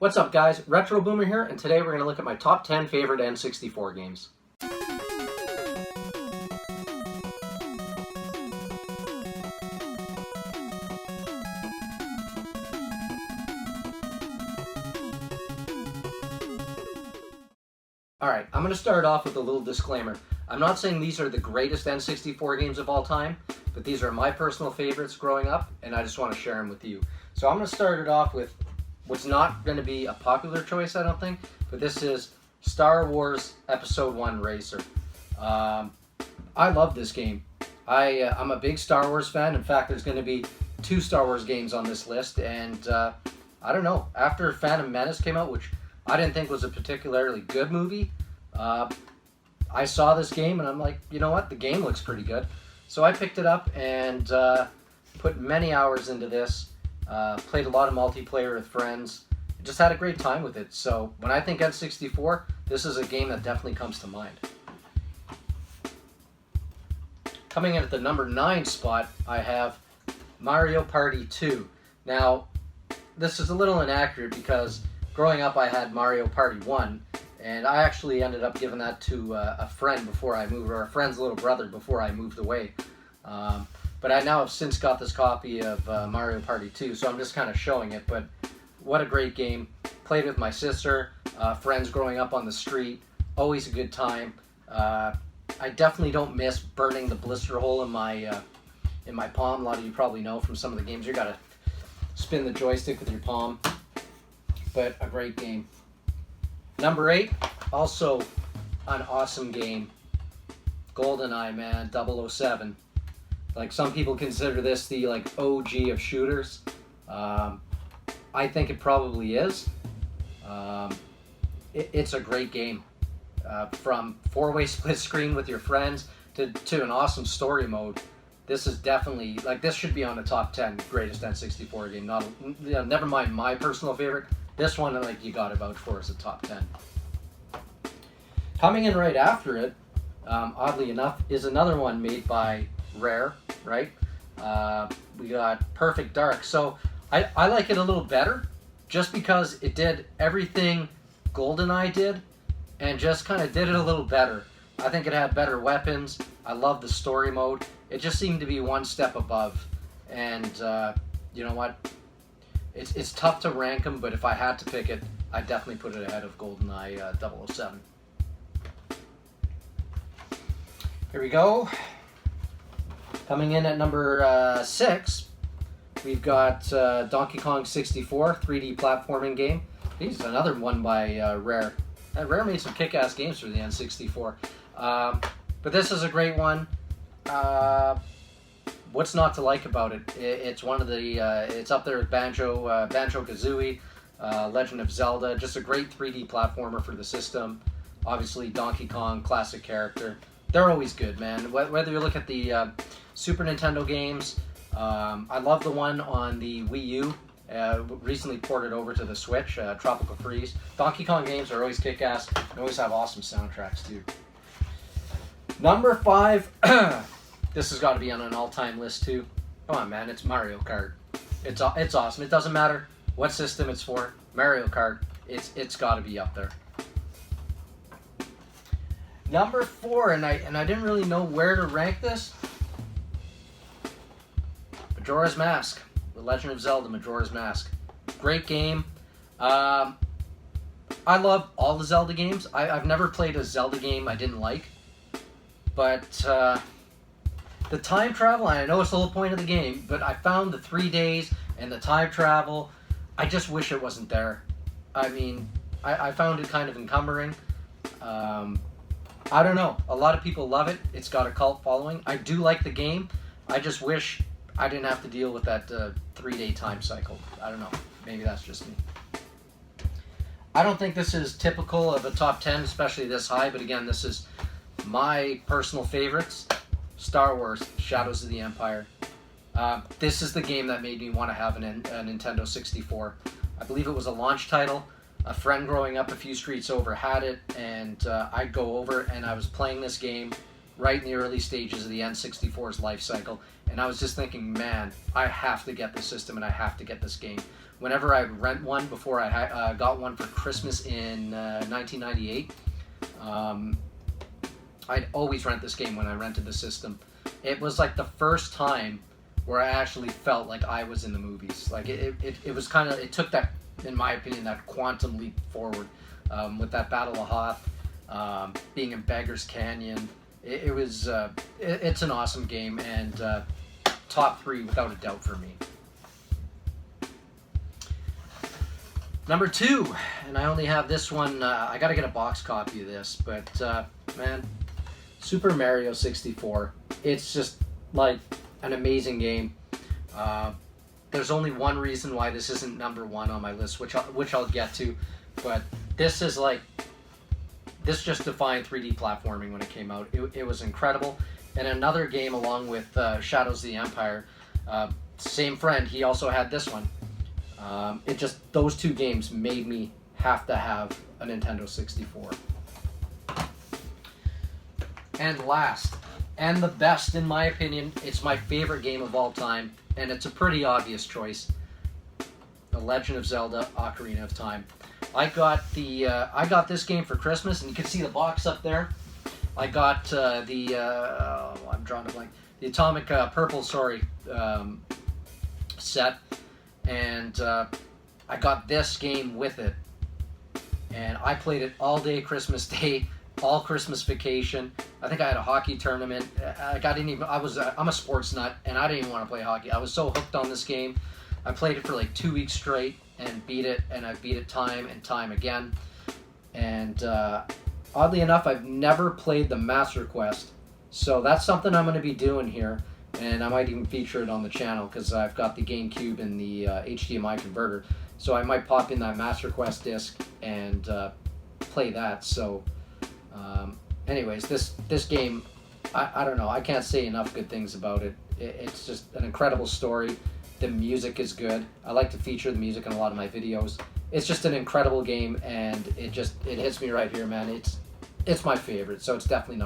What's up, guys? Retro Boomer here, and today we're going to look at my top 10 favorite N64 games. Alright, I'm going to start off with a little disclaimer. I'm not saying these are the greatest N64 games of all time, but these are my personal favorites growing up, and I just want to share them with you. So I'm going to start it off with what's not going to be a popular choice, I don't think, but this is Star Wars Episode 1 Racer. I love this game. I'm a big Star Wars fan. In fact, there's going to be 2 Star Wars games on this list, and I don't know, after Phantom Menace came out, which I didn't think was a particularly good movie, I saw this game and I'm like, you know what, the game looks pretty good. So I picked it up and put many hours into this, played a lot of multiplayer with friends, just had a great time with it. So when I think N64, this is a game that definitely comes to mind. Coming in at the number 9 spot, I have Mario Party 2. Now, this is a little inaccurate because growing up I had Mario Party 1, and I actually ended up giving that to a friend before I moved, or a friend's little brother before I moved away. But I now have since got this copy of Mario Party 2, so I'm just kind of showing it. But what a great game. Played with my sister, friends growing up on the street. Always a good time. I definitely don't miss burning the blister hole in my palm. A lot of you probably know from some of the games you gotta spin the joystick with your palm. But a great game. Number 8, also an awesome game. GoldenEye, man, 007. Like, some people consider this the OG of shooters. I think it probably is. It's a great game. From 4-way split screen with your friends to an awesome story mode. This is definitely, this should be on the top 10 greatest N64 game. Never mind my personal favorite. This one, you gotta vouch for as a top 10. Coming in right after it, oddly enough, is another one made by Rare, right? We got Perfect Dark. So I like it a little better just because it did everything GoldenEye did and just kind of did it a little better. I think it had better weapons. I love the story mode. It just seemed to be one step above. And you know what? It's tough to rank them, but if I had to pick it, I'd definitely put it ahead of GoldenEye 007. Here we go. Coming in at number 6, we've got Donkey Kong 64, 3D platforming game. This is another one by Rare. Rare made some kick-ass games for the N64. But this is a great one. What's not to like about it? It's one of the, it's up there with Banjo-Kazooie, Legend of Zelda. Just a great 3D platformer for the system. Obviously, Donkey Kong, classic character. They're always good, man. Whether you look at the Super Nintendo games, I love the one on the Wii U. Recently ported over to the Switch, Tropical Freeze. Donkey Kong games are always kick-ass and always have awesome soundtracks, too. Number 5, this has got to be on an all-time list, too. Come on, man, it's Mario Kart. It's awesome. It doesn't matter what system it's for. Mario Kart, it's got to be up there. Number 4, and I didn't really know where to rank this. Majora's Mask. The Legend of Zelda, Majora's Mask. Great game. I love all the Zelda games. I've never played a Zelda game I didn't like. But the time travel, and I know it's the whole point of the game, but I found the 3 days and the time travel, I just wish it wasn't there. I mean, I found it kind of encumbering. I don't know. A lot of people love it. It's got a cult following. I do like the game. I just wish I didn't have to deal with that 3-day time cycle. I don't know. Maybe that's just me. I don't think this is typical of a top 10, especially this high, but again, this is my personal favorites. Star Wars, Shadows of the Empire. This is the game that made me want to have a Nintendo 64. I believe it was a launch title. A friend growing up a few streets over had it, and I'd go over and I was playing this game, right in the early stages of the N64's life cycle, and I was just thinking, man, I have to get the system and I have to get this game. Whenever I'd rent one before I got one for Christmas in 1998, I'd always rent this game when I rented the system. It was like the first time where I actually felt like I was in the movies. Like it was kind of, it took that, in my opinion, that quantum leap forward with that Battle of Hoth, being in Beggar's Canyon. It's an awesome game, and top 3 without a doubt for me. Number 2, and I only have this one. I got to get a box copy of this, but man, Super Mario 64. It's just like an amazing game. There's only one reason why this isn't number 1 on my list, which I'll get to, but this just defined 3D platforming when it came out. It was incredible. And another game along with Shadows of the Empire, same friend, he also had this one. Those 2 games made me have to have a Nintendo 64. And last, and the best in my opinion, it's my favorite game of all time, and it's a pretty obvious choice, The Legend of Zelda: Ocarina of Time. I got this game for Christmas, and you can see the box up there. I got I'm drawing a blank. The Atomic Purple, set, and I got this game with it, and I played it all day Christmas Day, all Christmas vacation. I think I had a hockey tournament. I'm a sports nut, and I didn't even want to play hockey. I was so hooked on this game. I played it for like 2 weeks straight and beat it, and I beat it time and time again. And oddly enough, I've never played the Master Quest, so that's something I'm going to be doing here, and I might even feature it on the channel because I've got the GameCube and the HDMI converter, so I might pop in that Master Quest disc and play that. So anyways, this game, I don't know, I can't say enough good things about it. It's just an incredible story. The music is good. I like to feature the music in a lot of my videos. It's just an incredible game, and it hits me right here, man. It's my favorite, so it's definitely number